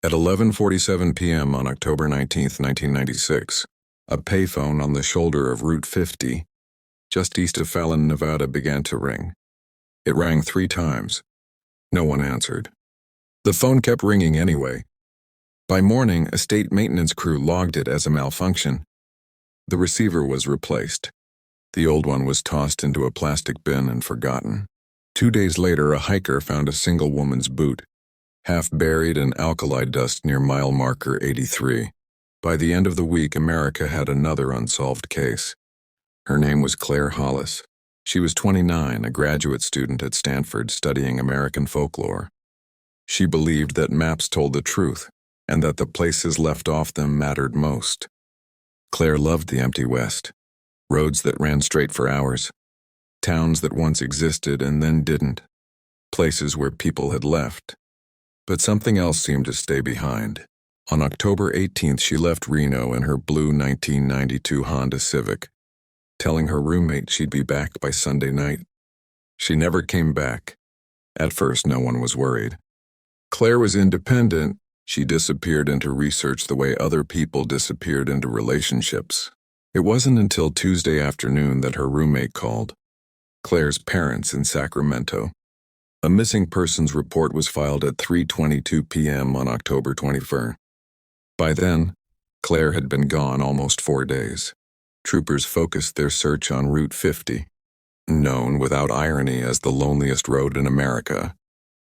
At 11:47 p.m. on October 19, 1996, a payphone on the shoulder of Route 50, just east of Fallon, Nevada, began to ring. It rang 3 times. No one answered. The phone kept ringing anyway. By morning, a state maintenance crew logged it as a malfunction. The receiver was replaced. The old one was tossed into a plastic bin and forgotten. 2 days later, a hiker found a single woman's boot, half buried in alkali dust near mile marker 83. By the end of the week, America had another unsolved case. Her name was Claire Hollis. She was 29, a graduate student at Stanford studying American folklore. She believed that maps told the truth, and that the places left off them mattered most. Claire loved the empty West, roads that ran straight for hours, towns that once existed and then didn't, places where people had left. But something else seemed to stay behind. On October 18th, she left Reno in her blue 1992 Honda Civic, telling her roommate she'd be back by Sunday night. She never came back. At first, no one was worried. Claire was independent. She disappeared into research the way other people disappeared into relationships. It wasn't until Tuesday afternoon that her roommate called. Claire's parents in Sacramento. A missing persons report was filed at 3:22 p.m. on October 21st. By then, Claire had been gone almost 4 days. Troopers focused their search on Route 50, known without irony as the loneliest road in America.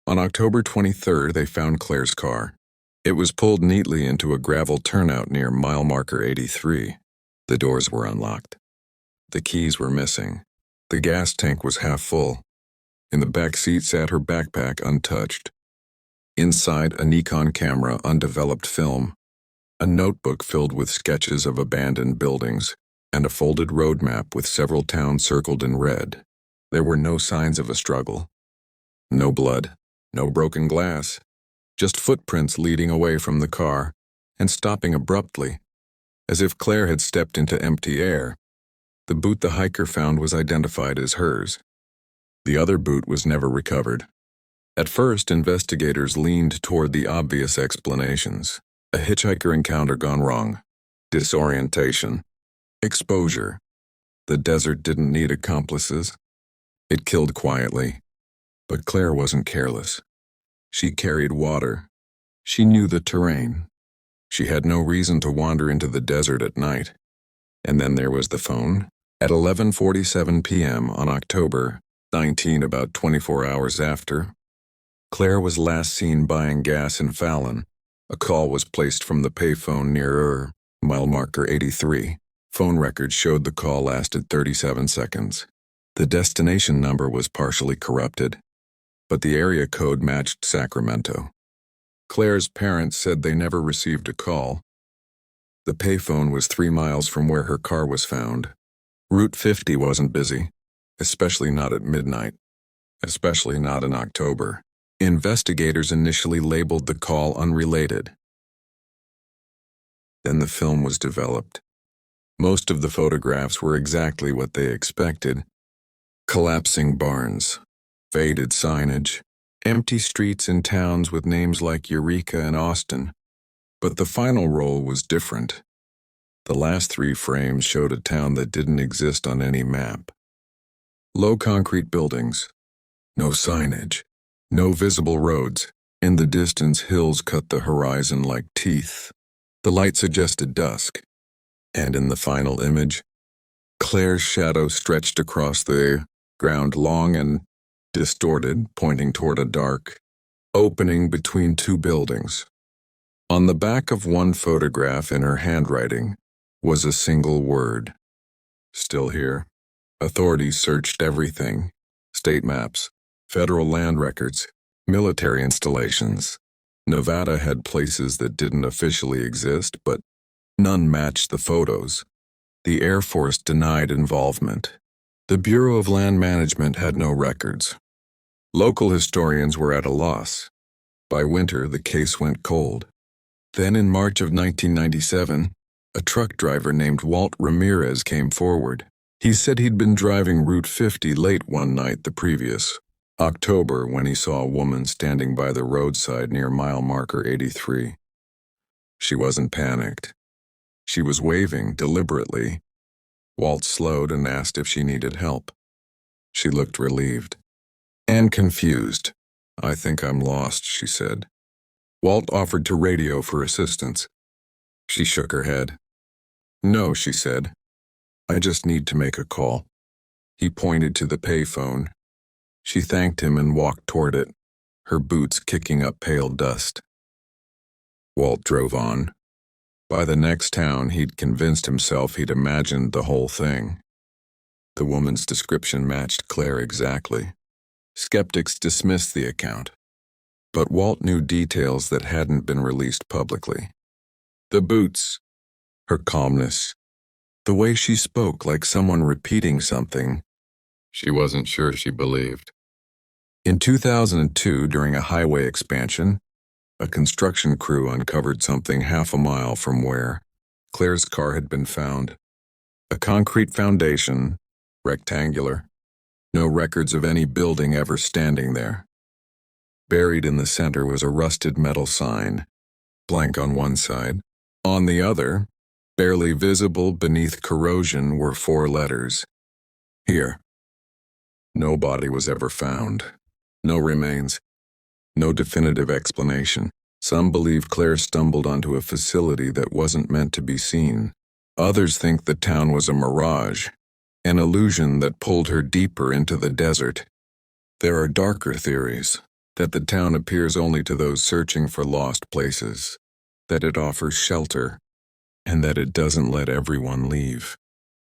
On October 23rd, they found Claire's car. It was pulled neatly into a gravel turnout near mile marker 83. The doors were unlocked. The keys were missing. The gas tank was half full. In the back seat sat her backpack untouched. Inside, a Nikon camera, undeveloped film, a notebook filled with sketches of abandoned buildings, and a folded road map with several towns circled in red. There were no signs of a struggle. No blood, no broken glass, just footprints leading away from the car and stopping abruptly, as if Claire had stepped into empty air. The boot the hiker found was identified as hers. The other boot was never recovered. At first, investigators leaned toward the obvious explanations. A hitchhiker encounter gone wrong. Disorientation. Exposure. The desert didn't need accomplices. It killed quietly. But Claire wasn't careless. She carried water. She knew the terrain. She had no reason to wander into the desert at night. And then there was the phone. At 11:47 p.m. on October 19, about 24 hours after, Claire was last seen buying gas in Fallon. A call was placed from the payphone near mile marker 83. Phone records showed the call lasted 37 seconds. The destination number was partially corrupted, but the area code matched Sacramento. Claire's parents said they never received a call. The payphone was 3 miles from where her car was found. Route 50 wasn't busy, especially not at midnight, especially not in October. Investigators initially labeled the call unrelated. Then the film was developed. Most of the photographs were exactly what they expected. Collapsing barns, faded signage, empty streets in towns with names like Eureka and Austin. But the final roll was different. The last 3 frames showed a town that didn't exist on any map. Low concrete buildings, no signage, no visible roads. In the distance, hills cut the horizon like teeth. The light suggested dusk. And in the final image, Claire's shadow stretched across the ground, long and distorted, pointing toward a dark opening between 2 buildings. On the back of one photograph, in her handwriting, was a single word. Still here. Authorities searched everything: state maps, federal land records, military installations. Nevada had places that didn't officially exist, but none matched the photos. The Air Force denied involvement. The Bureau of Land Management had no records. Local historians were at a loss. By winter, the case went cold. Then in March of 1997, a truck driver named Walt Ramirez came forward. He said he'd been driving Route 50 late one night the previous October, when he saw a woman standing by the roadside near mile marker 83. She wasn't panicked. She was waving deliberately. Walt slowed and asked if she needed help. She looked relieved and confused. "I think I'm lost," she said. Walt offered to radio for assistance. She shook her head. "No," she said. "I just need to make a call." He pointed to the payphone. She thanked him and walked toward it, her boots kicking up pale dust. Walt drove on. By the next town, he'd convinced himself he'd imagined the whole thing. The woman's description matched Claire exactly. Skeptics dismissed the account, but Walt knew details that hadn't been released publicly. The boots, her calmness, the way she spoke like someone repeating something she wasn't sure she believed. In 2002, during a highway expansion, a construction crew uncovered something half a mile from where Claire's car had been found. A concrete foundation, rectangular, no records of any building ever standing there. Buried in the center was a rusted metal sign, blank on one side. On the other, barely visible beneath corrosion, were 4 letters. Here. No body was ever found. No remains. No definitive explanation. Some believe Claire stumbled onto a facility that wasn't meant to be seen. Others think the town was a mirage, an illusion that pulled her deeper into the desert. There are darker theories, that the town appears only to those searching for lost places, that it offers shelter, and that it doesn't let everyone leave.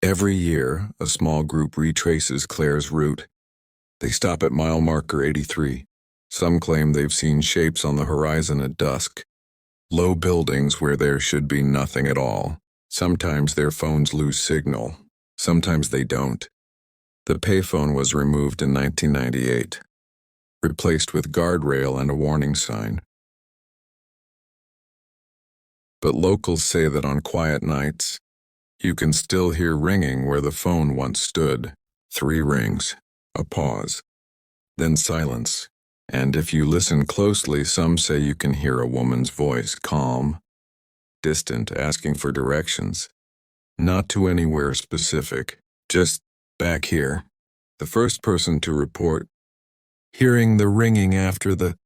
Every year, a small group retraces Claire's route. They stop at mile marker 83. Some claim they've seen shapes on the horizon at dusk. Low buildings where there should be nothing at all. Sometimes their phones lose signal. Sometimes they don't. The payphone was removed in 1998, replaced with guardrail and a warning sign. But locals say that on quiet nights, you can still hear ringing where the phone once stood. 3 rings, a pause, then silence. And if you listen closely, some say you can hear a woman's voice, calm, distant, asking for directions. Not to anywhere specific, just back here. The first person to report hearing the ringing after the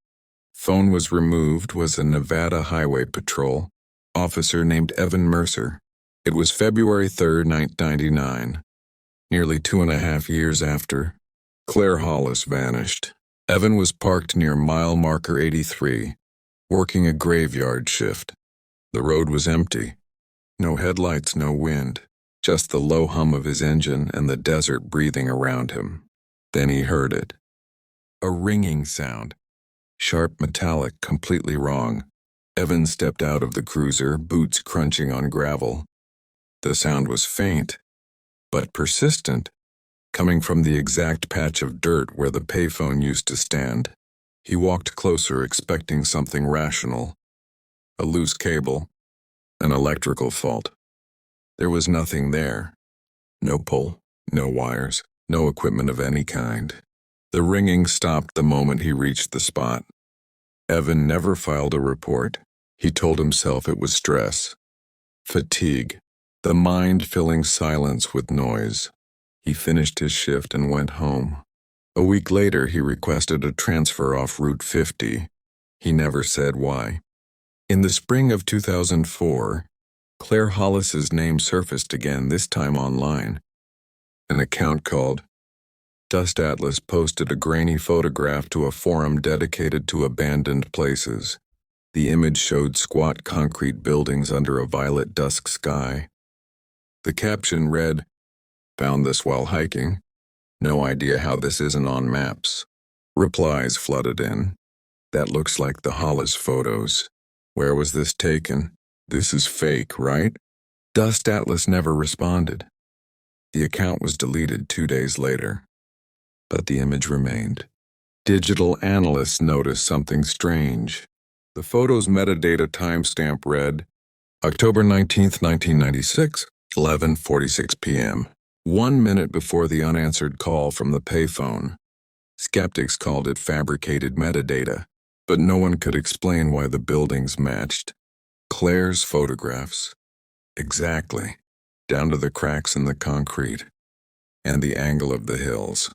phone was removed was a Nevada Highway Patrol officer named Evan Mercer. It was February 3rd, 1999, nearly 2.5 years after Claire Hollis vanished. Evan was parked near mile marker 83, working a graveyard shift. The road was empty. No headlights, no wind, just the low hum of his engine and the desert breathing around him. Then he heard it. A ringing sound. Sharp, metallic, completely wrong. Evan stepped out of the cruiser, boots crunching on gravel. The sound was faint, but persistent, coming from the exact patch of dirt where the payphone used to stand. He walked closer, expecting something rational. A loose cable, an electrical fault. There was nothing there. No pole, no wires, no equipment of any kind. The ringing stopped the moment he reached the spot. Evan never filed a report. He told himself it was stress, fatigue, the mind filling silence with noise. He finished his shift and went home. A week later, he requested a transfer off Route 50. He never said why. In the spring of 2004, Claire Hollis's name surfaced again, this time online. An account called Dust Atlas posted a grainy photograph to a forum dedicated to abandoned places. The image showed squat concrete buildings under a violet dusk sky. The caption read, "Found this while hiking. No idea how this isn't on maps." Replies flooded in. "That looks like the Hollis photos. Where was this taken? This is fake, right?" Dust Atlas never responded. The account was deleted 2 days later, but the image remained. Digital analysts noticed something strange. The photo's metadata timestamp read, October 19th, 1996, 11:46 p.m., 1 minute before the unanswered call from the payphone. Skeptics called it fabricated metadata, but no one could explain why the buildings matched Claire's photographs exactly, down to the cracks in the concrete and the angle of the hills.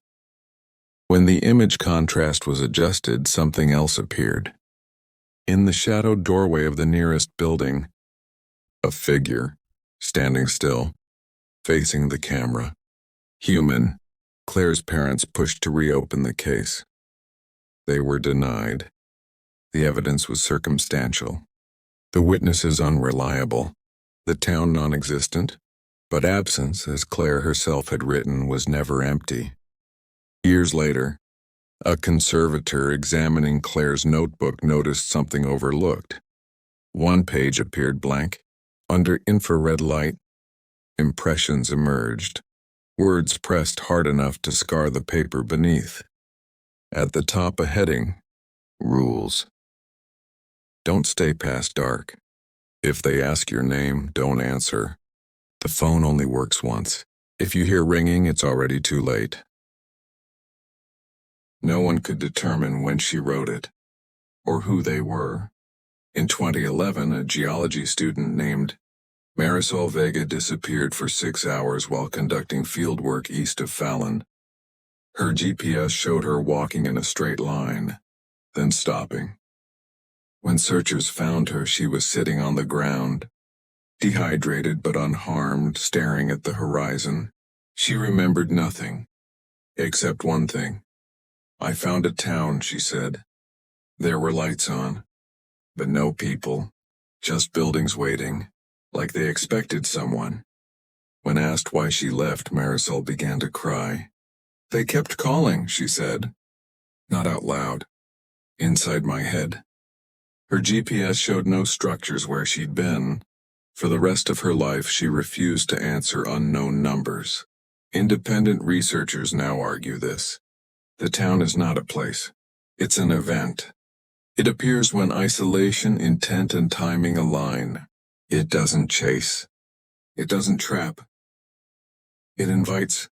When the image contrast was adjusted, something else appeared. In the shadowed doorway of the nearest building, a figure, standing still, facing the camera. Human. Claire's parents pushed to reopen the case. They were denied. The evidence was circumstantial. The witnesses unreliable. The town non-existent. But absence, as Claire herself had written, was never empty. Years later, a conservator examining Claire's notebook noticed something overlooked. One page appeared blank. Under infrared light, impressions emerged. Words pressed hard enough to scar the paper beneath. At the top, a heading: Rules. Don't stay past dark. If they ask your name, don't answer. The phone only works once. If you hear ringing, it's already too late. No one could determine when she wrote it, or who they were. In 2011, a geology student named Marisol Vega disappeared for 6 hours while conducting fieldwork east of Fallon. Her GPS showed her walking in a straight line, then stopping. When searchers found her, she was sitting on the ground, dehydrated but unharmed, staring at the horizon. She remembered nothing, except one thing. I found a town, she said. There were lights on, but no people, just buildings waiting, like they expected someone. When asked why she left, Marisol began to cry. They kept calling, she said. Not out loud. Inside my head. Her GPS showed no structures where she'd been. For the rest of her life, she refused to answer unknown numbers. Independent researchers now argue this. The town is not a place. It's an event. It appears when isolation, intent, and timing align. It doesn't chase. It doesn't trap. It invites.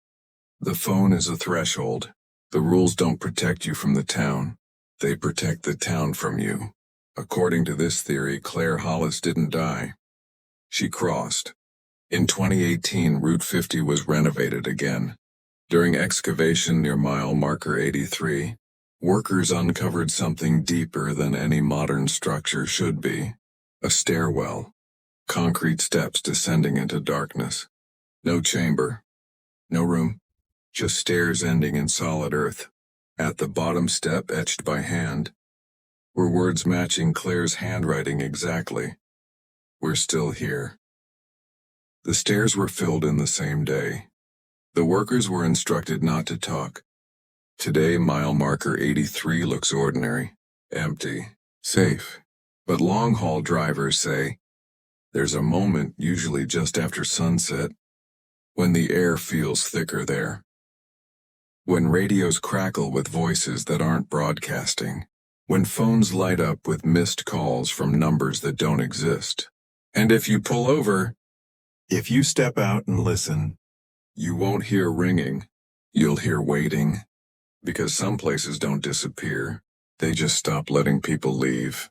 The phone is a threshold. The rules don't protect you from the town. They protect the town from you. According to this theory, Claire Hollis didn't die. She crossed. In 2018, Route 50 was renovated again. During excavation near mile marker 83, workers uncovered something deeper than any modern structure should be. A stairwell. Concrete steps descending into darkness. No chamber. No room. Just stairs ending in solid earth. At the bottom step, etched by hand, were words matching Claire's handwriting exactly. We're still here. The stairs were filled in the same day. The workers were instructed not to talk. Today, mile marker 83 looks ordinary, empty, safe. But long-haul drivers say, there's a moment, usually just after sunset, when the air feels thicker there. When radios crackle with voices that aren't broadcasting. When phones light up with missed calls from numbers that don't exist. And if you pull over, if you step out and listen, you won't hear ringing. You'll hear waiting. Because some places don't disappear. They just stop letting people leave.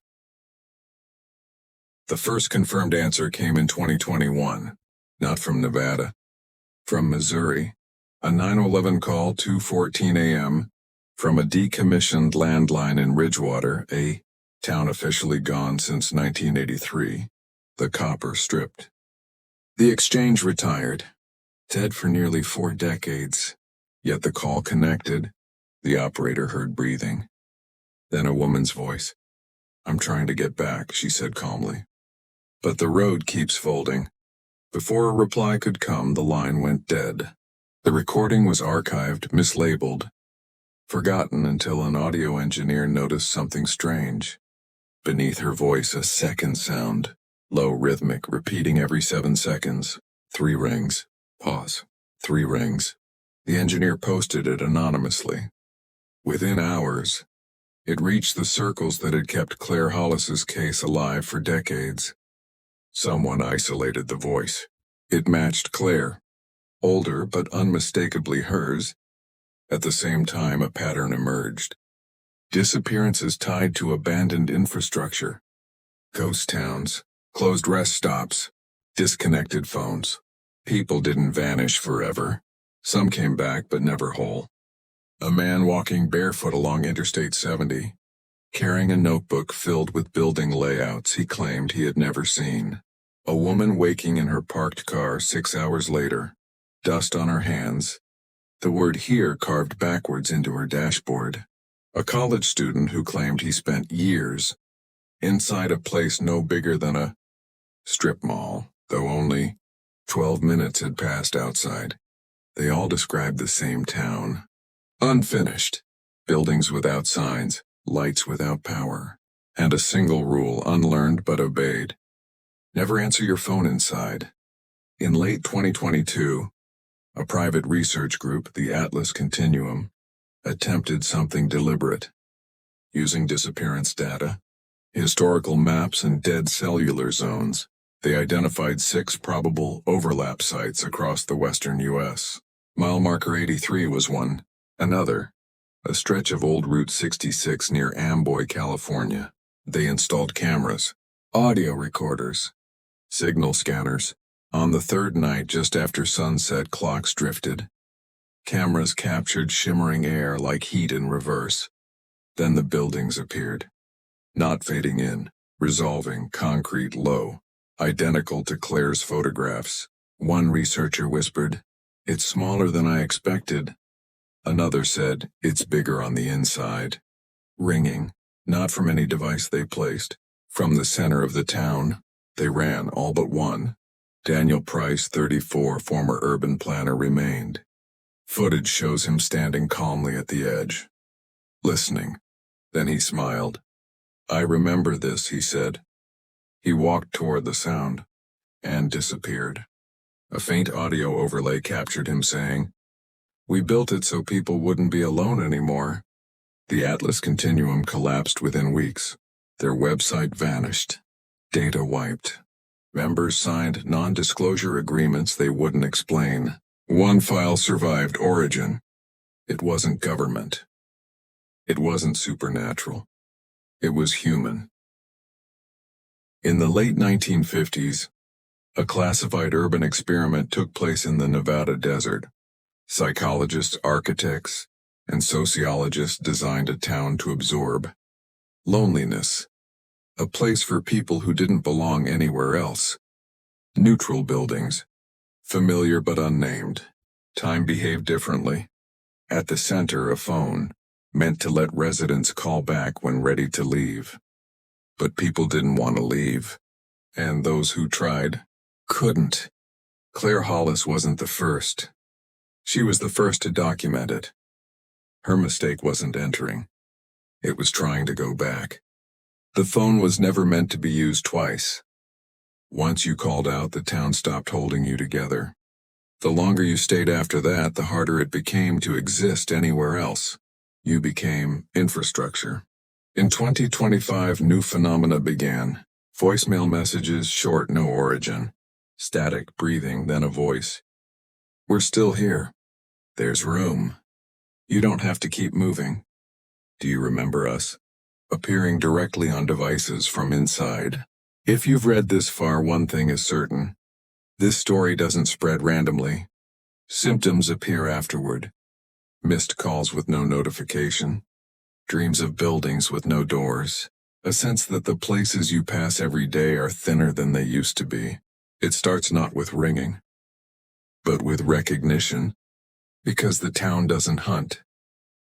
The first confirmed answer came in 2021, not from Nevada. From Missouri, a 911 call 2:14 a.m. from a decommissioned landline in Ridgewater, a town officially gone since 1983, the copper stripped. The exchange retired, dead for nearly 4 decades, yet the call connected. The operator heard breathing. Then a woman's voice. I'm trying to get back, she said calmly. But the road keeps folding. Before a reply could come, the line went dead. The recording was archived, mislabeled, forgotten until an audio engineer noticed something strange. Beneath her voice, a second sound, low, rhythmic, repeating every 7 seconds. 3 rings. Pause. 3 rings. The engineer posted it anonymously. Within hours, it reached the circles that had kept Claire Hollis's case alive for decades. Someone isolated the voice. It matched Claire, older but unmistakably hers, At the same time, a pattern emerged. Disappearances tied to abandoned infrastructure. Ghost towns, closed rest stops, disconnected phones. People didn't vanish forever. Some came back but never whole. A man walking barefoot along Interstate 70, carrying a notebook filled with building layouts he claimed he had never seen. A woman waking in her parked car 6 hours later, dust on her hands, the word "here" carved backwards into her dashboard. A college student who claimed he spent years inside a place no bigger than a strip mall, though only 12 minutes had passed outside. They all described the same town. Unfinished. Buildings without signs, lights without power, and a single rule unlearned but obeyed. Never answer your phone inside. In late 2022, a private research group, the Atlas Continuum, attempted something deliberate. Using disappearance data, historical maps, and dead cellular zones, they identified 6 probable overlap sites across the western U.S. Mile marker 83 was one. Another, a stretch of old Route 66 near Amboy, California. They installed cameras, audio recorders, signal scanners. On the third night, just after sunset, clocks drifted. Cameras captured shimmering air like heat in reverse. Then the buildings appeared. Not fading in, resolving, concrete, low, identical to Claire's photographs. One researcher whispered, "It's smaller than I expected." Another said, "It's bigger on the inside." Ringing, not from any device they placed. From the center of the town, they ran, all but one. Daniel Price, 34, former urban planner, remained. Footage shows him standing calmly at the edge, listening. Then he smiled. "I remember this," he said. He walked toward the sound and disappeared. A faint audio overlay captured him saying, "We built it so people wouldn't be alone anymore." The Atlas Continuum collapsed within weeks. Their website vanished. Data wiped. Members signed non-disclosure agreements they wouldn't explain. One file survived: origin. It wasn't government. It wasn't supernatural. It was human. In the late 1950s, a classified urban experiment took place in the Nevada desert. Psychologists, architects, and sociologists designed a town to absorb loneliness, a place for people who didn't belong anywhere else. Neutral buildings, familiar but unnamed. Time behaved differently. At the center, a phone, meant to let residents call back when ready to leave. But people didn't want to leave, and those who tried couldn't. Claire Hollis wasn't the first. She was the first to document it. Her mistake wasn't entering. It was trying to go back. The phone was never meant to be used twice. Once you called out, the town stopped holding you together. The longer you stayed after that, the harder it became to exist anywhere else. You became infrastructure. In 2025, new phenomena began. Voicemail messages, short, no origin. Static, breathing, then a voice. "We're still here. There's room. You don't have to keep moving. Do you remember us?" Appearing directly on devices from inside. If you've read this far, one thing is certain. This story doesn't spread randomly. Symptoms appear afterward. Missed calls with no notification. Dreams of buildings with no doors. A sense that the places you pass every day are thinner than they used to be. It starts not with ringing, but with recognition. Because the town doesn't hunt.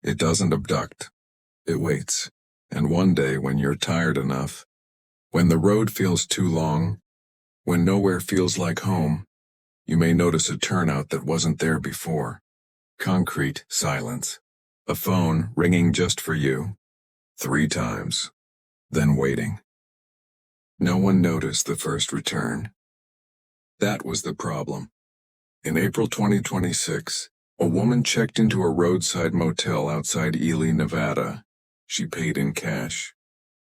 It doesn't abduct. It waits. And one day, when you're tired enough, when the road feels too long, when nowhere feels like home, you may notice a turnout that wasn't there before. Concrete silence. A phone ringing just for you. 3 times. Then waiting. No one noticed the first return. That was the problem. In April 2026, a woman checked into a roadside motel outside Ely, Nevada. She paid in cash.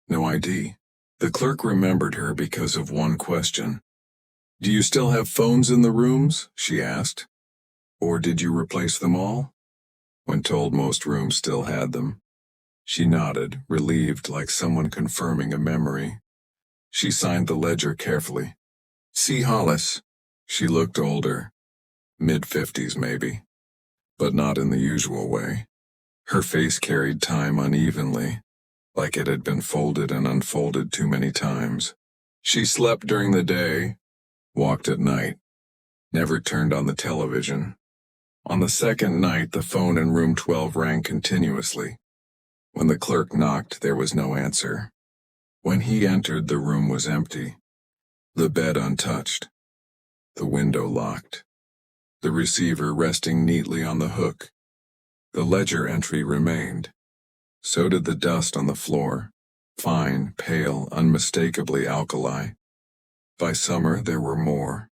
No ID. The clerk remembered her because of one question. "Do you still have phones in the rooms?" she asked. "Or did you replace them all?" When told most rooms still had them, she nodded, relieved, like someone confirming a memory. She signed the ledger carefully. C. Hollis. She looked older, mid-50s maybe, but not in the usual way. Her face carried time unevenly, like it had been folded and unfolded too many times. She slept during the day, walked at night, never turned on the television. On the second night, the phone in room 12 rang continuously. When the clerk knocked, there was no answer. When he entered, the room was empty. The bed untouched. The window locked. The receiver resting neatly on the hook. The ledger entry remained. So did the dust on the floor. Fine, pale, unmistakably alkali. By summer, there were more.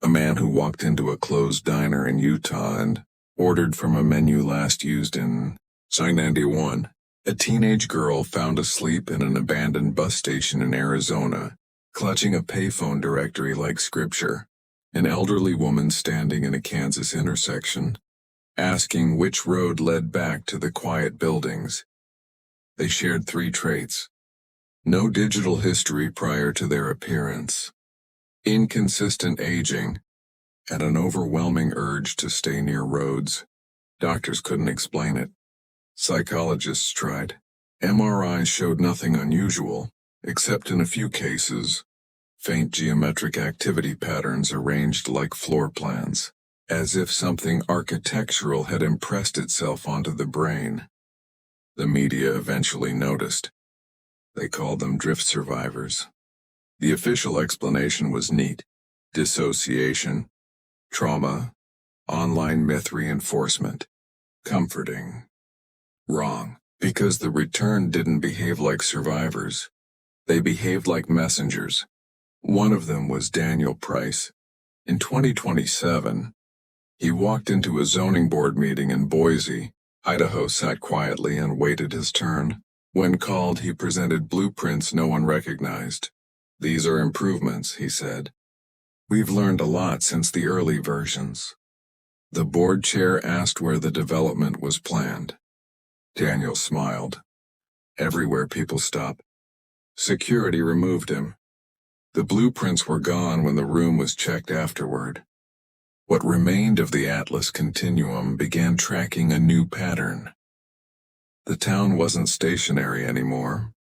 A man who walked into a closed diner in Utah and ordered from a menu last used in 91. A teenage girl found asleep in an abandoned bus station in Arizona, clutching a payphone directory like scripture. An elderly woman standing in a Kansas intersection, asking which road led back to the quiet buildings. They shared 3 traits. No digital history prior to their appearance. Inconsistent aging, and an overwhelming urge to stay near roads. Doctors couldn't explain it. Psychologists tried. MRIs showed nothing unusual, except in a few cases, faint geometric activity patterns arranged like floor plans, as if something architectural had impressed itself onto the brain. The media eventually noticed. They called them drift survivors. The official explanation was neat. Dissociation, trauma, online myth reinforcement. Comforting. Wrong, because the return didn't behave like survivors. They behaved like messengers. One of them was Daniel Price. In 2027, he walked into a zoning board meeting in Boise, Idaho, sat quietly and waited his turn. When called, he presented blueprints no one recognized. "These are improvements," he said. "We've learned a lot since the early versions." The board chair asked where the development was planned. Daniel smiled. "Everywhere people stop." Security removed him. The blueprints were gone when the room was checked afterward. What remained of the Atlas continuum began tracking a new pattern. The town wasn't stationary anymore.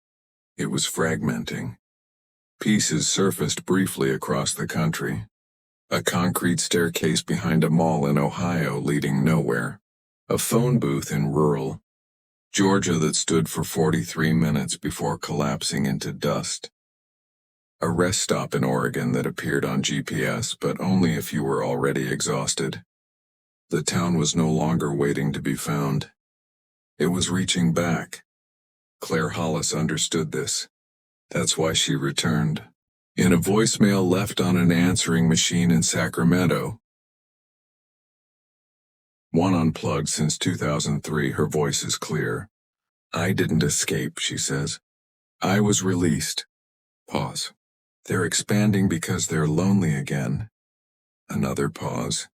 It was fragmenting. Pieces surfaced briefly across the country. A concrete staircase behind a mall in Ohio leading nowhere. A phone booth in rural Georgia that stood for 43 minutes before collapsing into dust. A rest stop in Oregon that appeared on GPS, but only if you were already exhausted. The town was no longer waiting to be found. It was reaching back. Claire Hollis understood this. That's why she returned. In a voicemail left on an answering machine in Sacramento. One unplugged since 2003, her voice is clear. "I didn't escape," she says. "I was released." Pause. "They're expanding because they're lonely again." Another pause.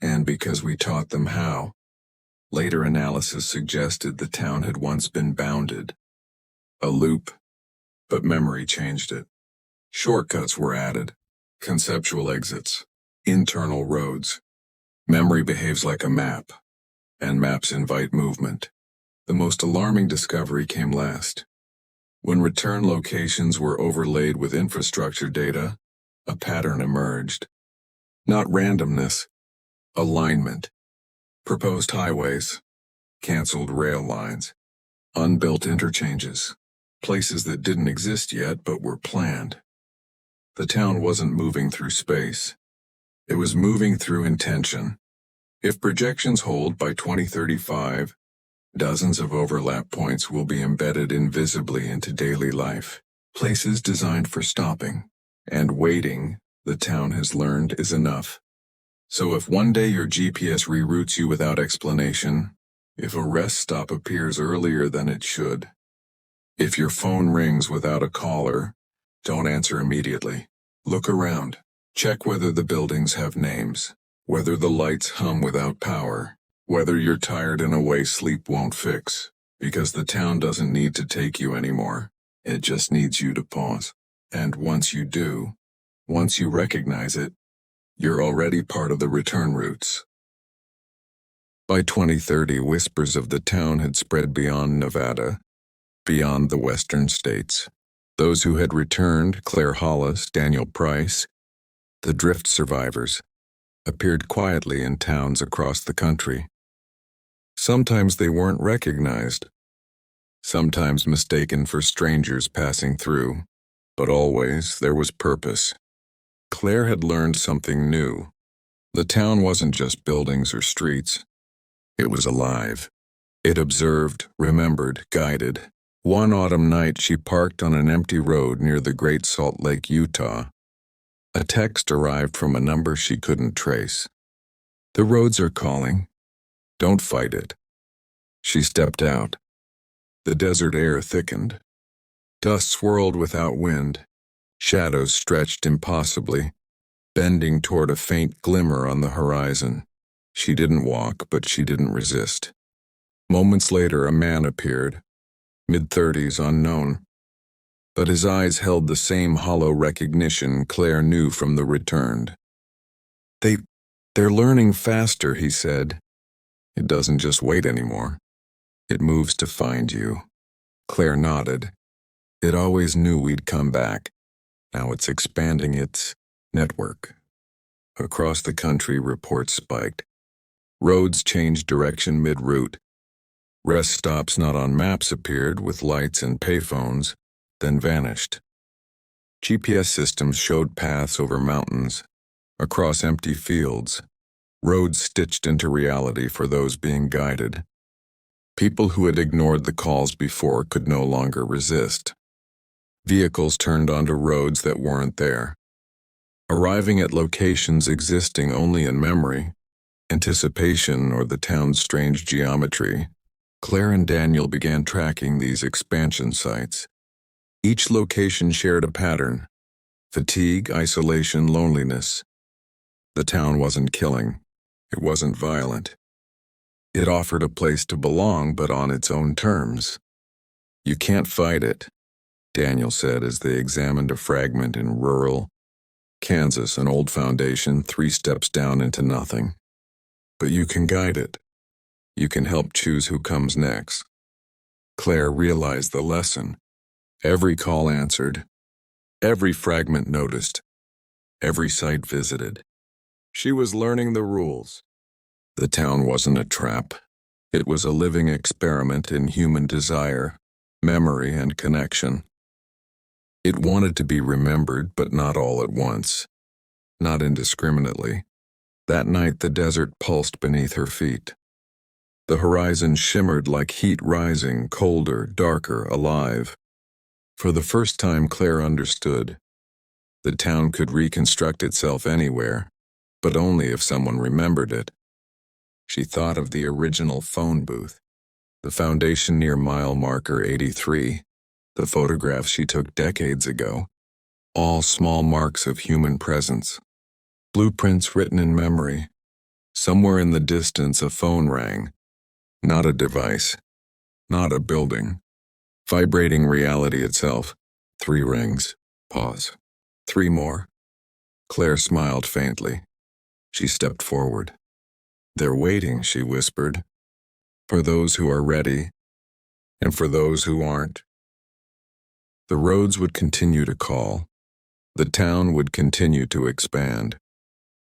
"And because we taught them how." Later analysis suggested the town had once been bounded. A loop. But memory changed it. Shortcuts were added. Conceptual exits. Internal roads. Memory behaves like a map. And maps invite movement. The most alarming discovery came last. When return locations were overlaid with infrastructure data, a pattern emerged. Not randomness. Alignment. Proposed highways. Canceled rail lines. Unbuilt interchanges. Places that didn't exist yet but were planned. The town wasn't moving through space. It was moving through intention. If projections hold by 2035, dozens of overlap points will be embedded invisibly into daily life. Places designed for stopping and waiting, the town has learned, is enough. So if one day your GPS reroutes you without explanation, if a rest stop appears earlier than it should, if your phone rings without a caller, don't answer immediately. Look around. Check whether the buildings have names, whether the lights hum without power, Whether you're tired in a way sleep won't fix, because the town doesn't need to take you anymore. It just needs you to pause. And once you do, once you recognize it, you're already part of the return routes. By 2030, whispers of the town had spread beyond Nevada, beyond the western states. Those who had returned, Claire Hollis, Daniel Price, the drift survivors, appeared quietly in towns across the country. Sometimes they weren't recognized, sometimes mistaken for strangers passing through, but always there was purpose. Claire had learned something new. The town wasn't just buildings or streets. It was alive. It observed, remembered, guided. One autumn night, she parked on an empty road near the Great Salt Lake, Utah. A text arrived from a number she couldn't trace. "The roads are calling. Don't fight it." She stepped out. The desert air thickened. Dust swirled without wind. Shadows stretched impossibly, bending toward a faint glimmer on the horizon. She didn't walk, but she didn't resist. Moments later, a man appeared, mid-30s, unknown. But his eyes held the same hollow recognition Claire knew from the returned. They're learning faster," he said. "It doesn't just wait anymore. It moves to find you." Claire nodded. It always knew we'd come back. Now it's expanding its network. Across the country, reports spiked. Roads changed direction mid-route. Rest stops not on maps appeared with lights and payphones, then vanished. GPS systems showed paths over mountains, across empty fields, roads stitched into reality for those being guided. People who had ignored the calls before could no longer resist. Vehicles turned onto roads that weren't there, arriving at locations existing only in memory, anticipation, or the town's strange geometry. Claire and Daniel began tracking these expansion sites. Each location shared a pattern: fatigue, isolation, loneliness. The town wasn't killing. It wasn't violent. It offered a place to belong, but on its own terms. "You can't fight it," Daniel said as they examined a fragment in rural Kansas, an old foundation 3 steps down into nothing. "But you can guide it. You can help choose who comes next." Claire realized the lesson. Every call answered. Every fragment noticed. Every site visited. She was learning the rules. The town wasn't a trap. It was a living experiment in human desire, memory, and connection. It wanted to be remembered, but not all at once. Not indiscriminately. That night, the desert pulsed beneath her feet. The horizon shimmered like heat rising, colder, darker, alive. For the first time, Claire understood. The town could reconstruct itself anywhere, but only if someone remembered it. She thought of the original phone booth, the foundation near mile marker 83, the photographs she took decades ago, all small marks of human presence, blueprints written in memory. Somewhere in the distance, a phone rang. Not a device, not a building. Vibrating reality itself. 3 rings. Pause. 3 more. Claire smiled faintly. She stepped forward. "They're waiting," she whispered. "For those who are ready, and for those who aren't." The roads would continue to call. The town would continue to expand.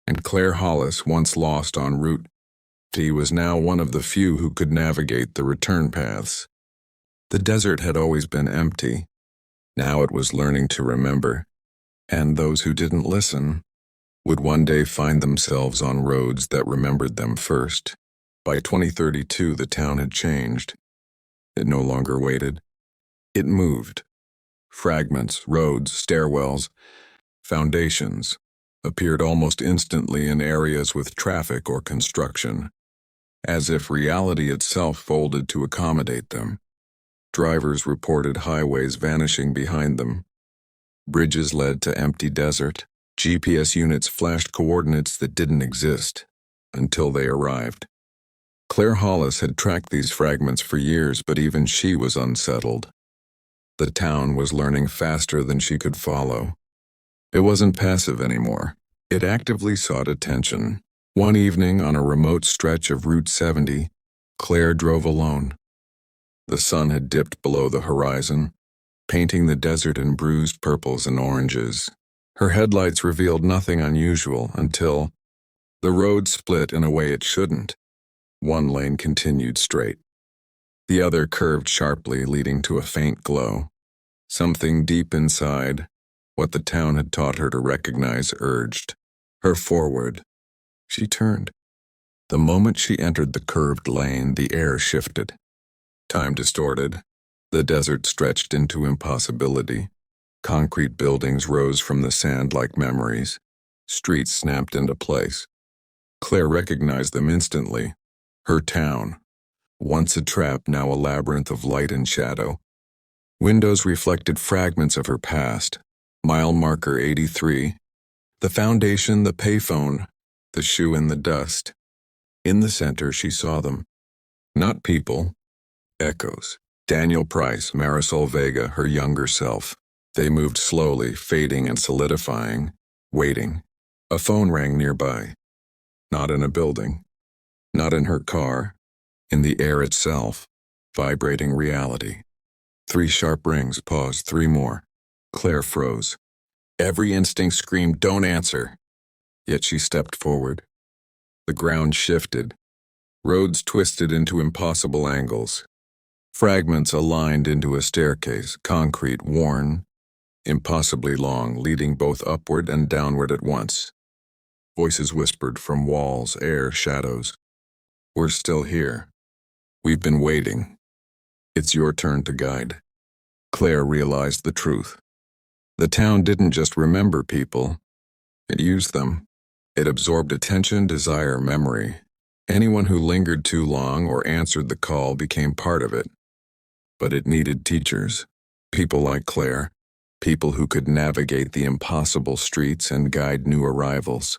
And Claire Hollis, once lost en route, she was now one of the few who could navigate the return paths. The desert had always been empty. Now it was learning to remember. And those who didn't listen would one day find themselves on roads that remembered them first. By 2032, the town had changed. It no longer waited. It moved. Fragments, roads, stairwells, foundations appeared almost instantly in areas with traffic or construction, as if reality itself folded to accommodate them. Drivers reported highways vanishing behind them. Bridges led to empty desert. GPS units flashed coordinates that didn't exist until they arrived. Claire Hollis had tracked these fragments for years, but even she was unsettled. The town was learning faster than she could follow. It wasn't passive anymore. It actively sought attention. One evening on a remote stretch of Route 70, Claire drove alone. The sun had dipped below the horizon, painting the desert in bruised purples and oranges. Her headlights revealed nothing unusual until the road split in a way it shouldn't. One lane continued straight. The other curved sharply, leading to a faint glow. Something deep inside, what the town had taught her to recognize, urged her forward. She turned. The moment she entered the curved lane, the air shifted. Time distorted. The desert stretched into impossibility. Concrete buildings rose from the sand like memories. Streets snapped into place. Claire recognized them instantly. Her town. Once a trap, now a labyrinth of light and shadow. Windows reflected fragments of her past. Mile marker 83. The foundation, the payphone, the shoe in the dust. In the center, she saw them. Not people. Echoes. Daniel Price, Marisol Vega, her younger self. They moved slowly, fading and solidifying, waiting. A phone rang nearby. Not in a building. Not in her car. In the air itself. Vibrating reality. 3 sharp rings, paused, 3 more. Claire froze. Every instinct screamed, "Don't answer." Yet she stepped forward. The ground shifted. Roads twisted into impossible angles. Fragments aligned into a staircase, concrete, worn, impossibly long, leading both upward and downward at once. Voices whispered from walls, air, shadows. "We're still here. We've been waiting. It's your turn to guide." Claire realized the truth. The town didn't just remember people. It used them. It absorbed attention, desire, memory. Anyone who lingered too long or answered the call became part of it. But it needed teachers. People like Claire. People who could navigate the impossible streets and guide new arrivals.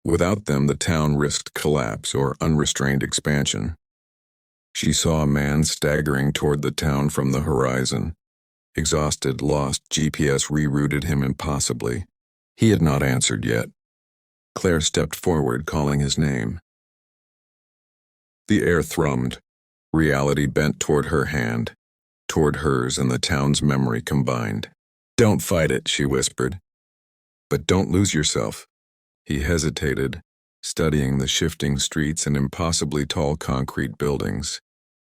Without them, the town risked collapse or unrestrained expansion. She saw a man staggering toward the town from the horizon. Exhausted, lost, GPS rerouted him impossibly. He had not answered yet. Claire stepped forward, calling his name. The air thrummed. Reality bent toward her hand, toward hers, and the town's memory combined. "Don't fight it," she whispered. "But don't lose yourself." He hesitated, studying the shifting streets and impossibly tall concrete buildings.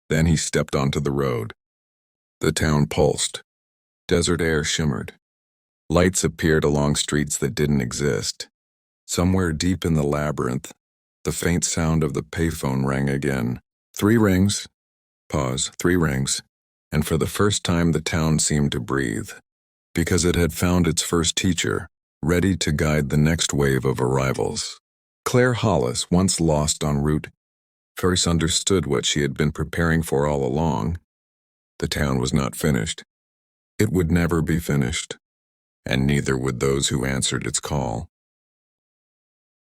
Then he stepped onto the road. The town pulsed. Desert air shimmered. Lights appeared along streets that didn't exist. Somewhere deep in the labyrinth, the faint sound of the payphone rang again. 3 rings. Pause. 3 rings. And for the first time the town seemed to breathe. Because it had found its first teacher, ready to guide the next wave of arrivals. Claire Hollis, once lost en route, first understood what she had been preparing for all along. The town was not finished. It would never be finished. And neither would those who answered its call.